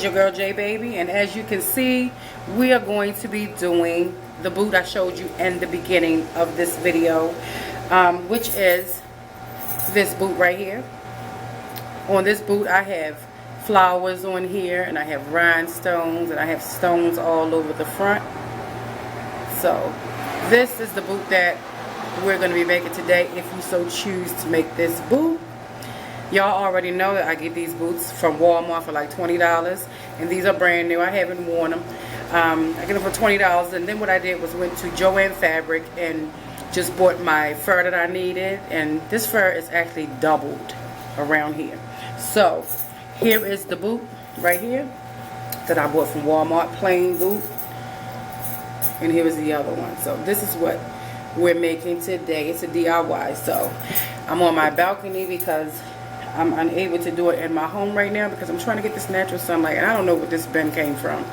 is your girl J Baby, and as you can see, we are going to be doing the boot I showed you in the beginning of this video, which is this boot right here. On this boot I have flowers on here, and I have rhinestones, and I have stones all over the front. So this is the boot that we're going to be making today, if you so choose to make this boot. Y'all already know that I get these boots from Walmart for like $20, and these are brand new. I haven't worn them. I get them for $20, and then what I did was went to JOANN fabric and just bought my fur that I needed, and this fur is actually doubled around here. So here is the boot right here that I bought from Walmart, plain boot, and here is the other one. So this is what we're making today. It's a DIY. So I'm on my balcony because I'm unable to do it in my home right now because I'm trying to get this natural sunlight, and I don't know what this bin came from.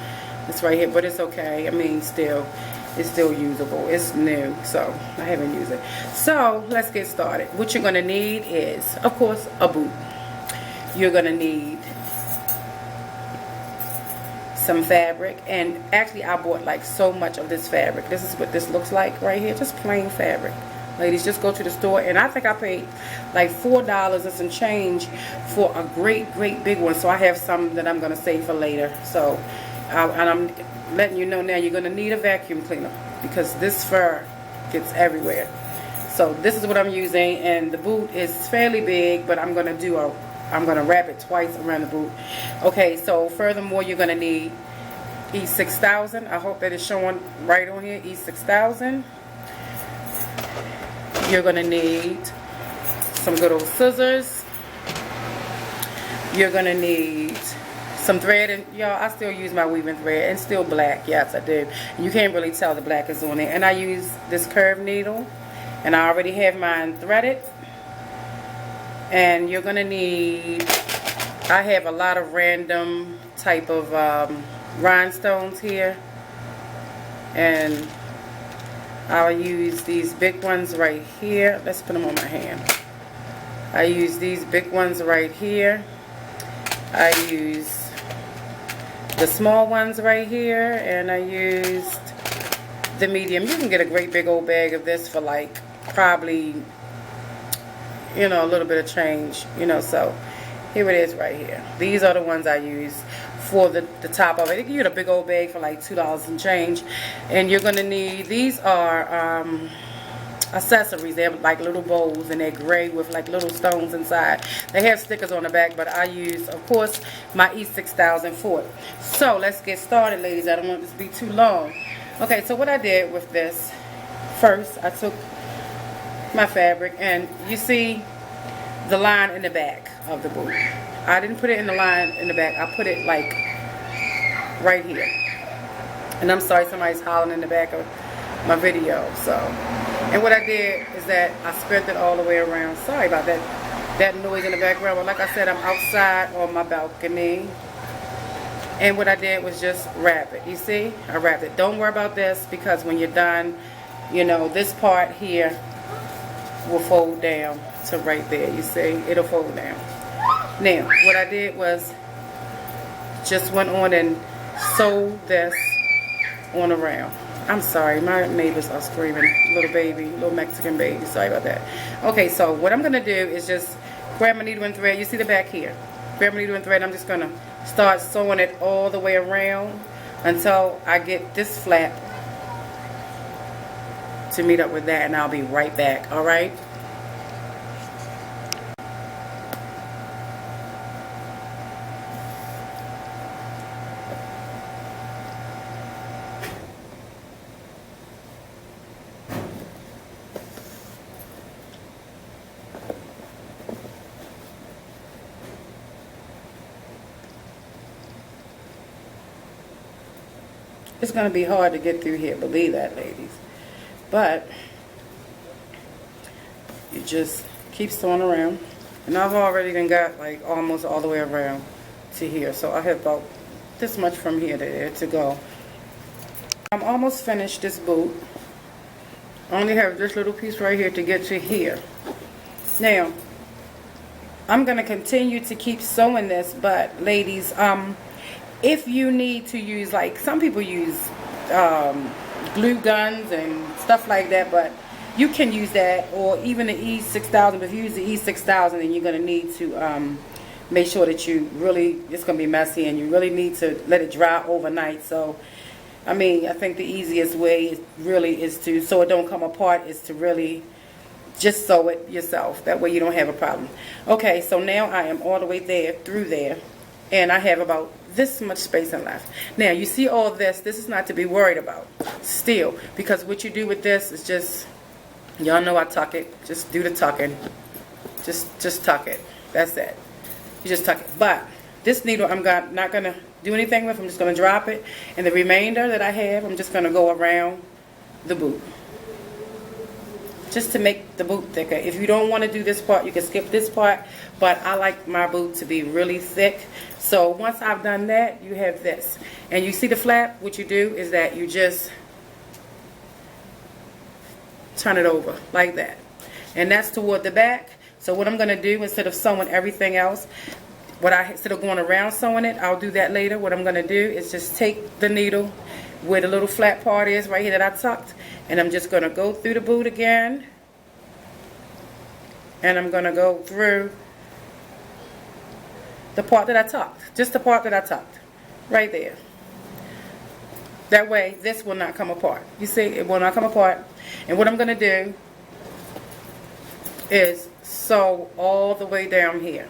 It's right here, but it's okay. I mean, still, it's still usable. It's new, so I haven't used it. So let's get started. What you're gonna need is, of course, a boot. You're gonna need some fabric, and actually I bought like so much of this fabric. This is what this looks like right here, just plain fabric. Ladies, just go to the store, and I think I paid like $4 and some change for a great big one. So I have some that I'm going to save for later. So and I'm letting you know now, you're going to need a vacuum cleaner because this fur gets everywhere. So this is what I'm using, and the boot is fairly big, but I'm going to wrap it twice around the boot. Okay, so furthermore, you're going to need E6000. I hope that is showing right on here, E6000. You're going to need some good old scissors. You're going to need some thread. And y'all, I still use my weaving thread. And still black. Yes, I do. And you can't really tell the black is on it. And I use this curved needle. And I already have mine threaded. And you're going to need, I have a lot of random type of rhinestones here. And I'll use these big ones right here. Let's put them on my hand. I use these big ones right here. I use the small ones right here, and I used the medium. You can get a great big old bag of this for like probably, you know, a little bit of change, you know. So here it is right here. These are the ones I use for the top of it. You can get a big old bag for like $2 and change. And you're going to need, these are accessories. They have like little bowls, and they're gray with like little stones inside. They have stickers on the back, but I use, of course, my E6000 for it. So let's get started, ladies. I don't want this to be too long. Okay, so what I did with this, first I took my fabric, and you see the line in the back of the boot. I didn't put it in the line in the back. I put it like right here. And I'm sorry, somebody's hollering in the back of my video. So, and what I did is that I spread it all the way around. Sorry about that noise in the background. But like I said, I'm outside on my balcony. And what I did was just wrap it. You see? I wrapped it. Don't worry about this, because when you're done, you know, this part here will fold down to right there. You see? It'll fold down. Now, what I did was just went on and sewed this on around. I'm sorry, my neighbors are screaming. Little baby, little Mexican baby. Sorry about that. Okay, so what I'm going to do is just grab my needle and thread. You see the back here? Grab my needle and thread. I'm just going to start sewing it all the way around until I get this flap to meet up with that, and I'll be right back. All right? It's going to be hard to get through here, believe that, ladies. But you just keep sewing around. And I've already done got like almost all the way around to here. So I have about this much from here to there to go. I'm almost finished this boot. I only have this little piece right here to get to here. Now, I'm going to continue to keep sewing this, but ladies, if you need to use, like some people use glue guns and stuff like that, but you can use that, or even the E6000. But if you use the E6000, then you're going to need to make sure that you really, it's going to be messy, and you really need to let it dry overnight. So I mean, I think the easiest way really is to, so it don't come apart, is to really just sew it yourself. That way you don't have a problem. Okay, so now I am all the way there, through there, and I have about this much spacing left. Now you see all this is not to be worried about still, because what you do with this is just, y'all know I tuck it, just do the tucking, just tuck it, that's it, you just tuck it. But this needle I'm not gonna do anything with. I'm just gonna drop it, and the remainder that I have, I'm just gonna go around the boot, just to make the boot thicker. If you don't want to do this part, you can skip this part, but I like my boot to be really thick. So once I've done that, you have this, and you see the flap. What you do is that you just turn it over like that, and that's toward the back. So what I'm gonna do, instead of sewing everything else, instead of going around sewing it, I'll do that later. What I'm going to do is just take the needle where the little flat part is right here that I tucked, and I'm just going to go through the boot again, and I'm going to go through the part that I tucked, just the part that I tucked right there. That way this will not come apart. You see, it will not come apart. And what I'm going to do is sew all the way down here.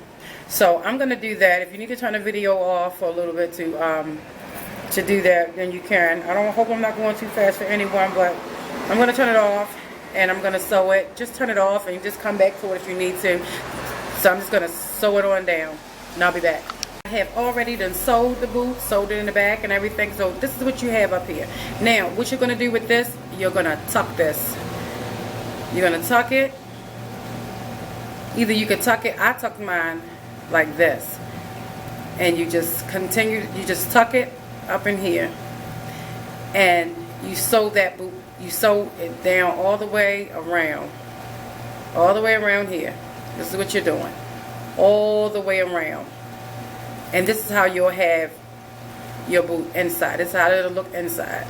So I'm going to do that. If you need to turn the video off for a little bit to do that, then you can. I hope I'm not going too fast for anyone, but I'm going to turn it off, and I'm going to sew it. Just turn it off, and you just come back to it if you need to. So I'm just going to sew it on down, and I'll be back. I have already done sewed the boot, sewed it in the back and everything. So this is what you have up here. Now, what you're going to do with this, you're going to tuck this. You're going to tuck it. Either you can tuck it, I tuck mine like this, and you just continue, you just tuck it up in here, and you sew that boot, you sew it down all the way around here. This is what you're doing, all the way around, and this is how you'll have your boot inside. This is how it'll look inside.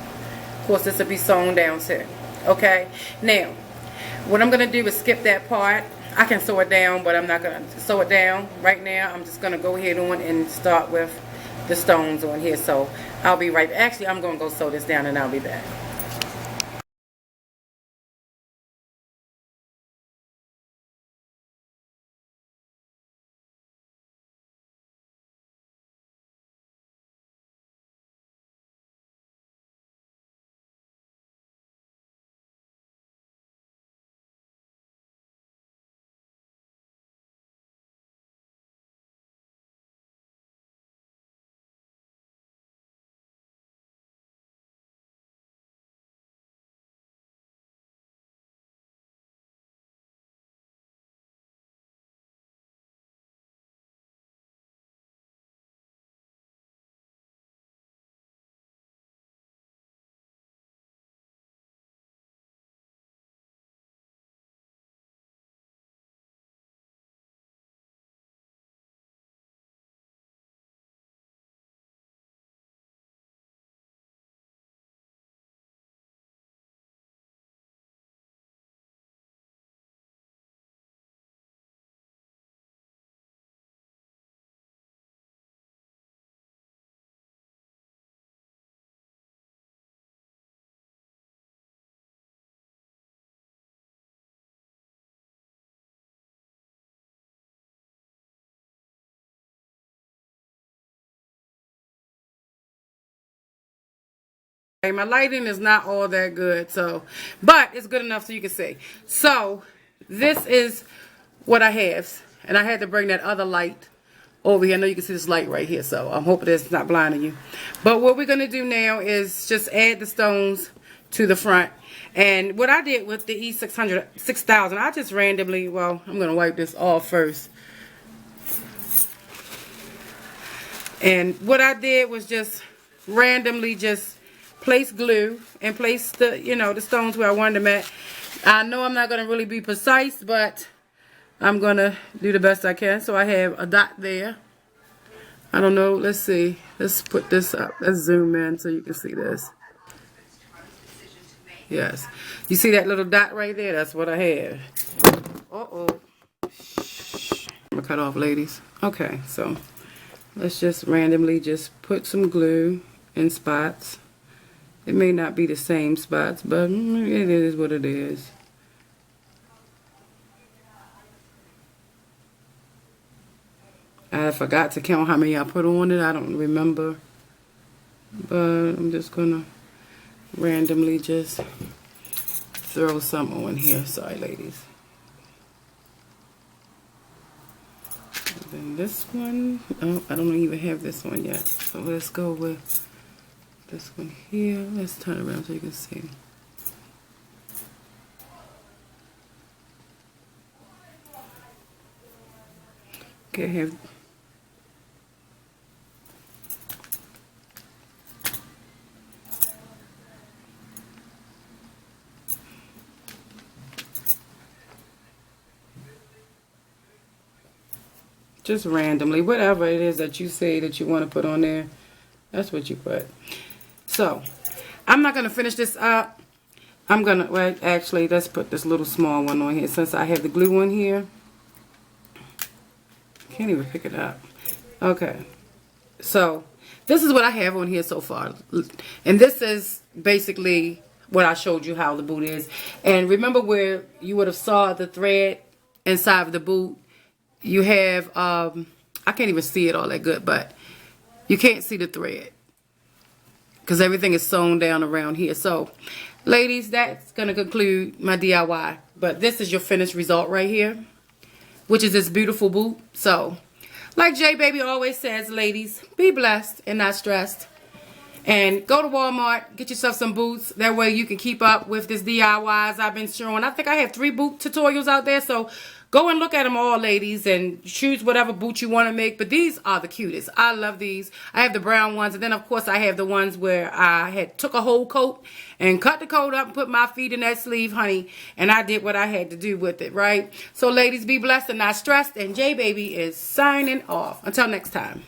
Of course, this will be sewn down too. Okay, now what I'm gonna do is skip that part. I can sew it down, but I'm not going to sew it down right now. I'm just going to go ahead on and start with the stones on here. So I'll be right back. Actually, I'm going to go sew this down, and I'll be back. My lighting is not all that good, so, but it's good enough so you can see. So this is what I have, and I had to bring that other light over here. I know you can see this light right here, so I'm hoping it's not blinding you. But what we're going to do now is just add the stones to the front. And what I did with the E6000, I just randomly, well, I'm going to wipe this off first. And what I did was just randomly just place glue and place the, the stones where I wanted them at. I know I'm not going to really be precise, but I'm going to do the best I can. So I have a dot there, I don't know. Let's see. Let's put this up. Let's zoom in so you can see this. Yes. You see that little dot right there? That's what I had. Uh-oh. I'm gonna cut off, ladies. Okay, so let's just randomly just put some glue in spots. It may not be the same spots, but it is what it is. I forgot to count how many I put on it. I don't remember. But I'm just gonna randomly just throw some on here. Sorry, ladies. And then this one. Oh, I don't even have this one yet. So let's go with this one here. Let's turn around so you can see. Okay, have just randomly, whatever it is that you say that you want to put on there, that's what you put. So, I'm not going to finish this up. I'm going to, well, actually, let's put this little small one on here since I have the glue on here. Can't even pick it up. Okay. So, this is what I have on here so far. And this is basically what I showed you how the boot is. And remember where you would have saw the thread inside of the boot? You have, I can't even see it all that good, but you can't see the thread because everything is sewn down around here. So, ladies, that's going to conclude my DIY. But this is your finished result right here, which is this beautiful boot. So, like J Baby always says, ladies, be blessed and not stressed. And go to Walmart, get yourself some boots. That way you can keep up with this DIYs I've been showing. I think I have 3 boot tutorials out there. So go and look at them all, ladies, and choose whatever boot you want to make. But these are the cutest. I love these. I have the brown ones. And then, of course, I have the ones where I had took a whole coat and cut the coat up and put my feet in that sleeve, honey. And I did what I had to do with it, right? So, ladies, be blessed and not stressed. And J Baby is signing off. Until next time.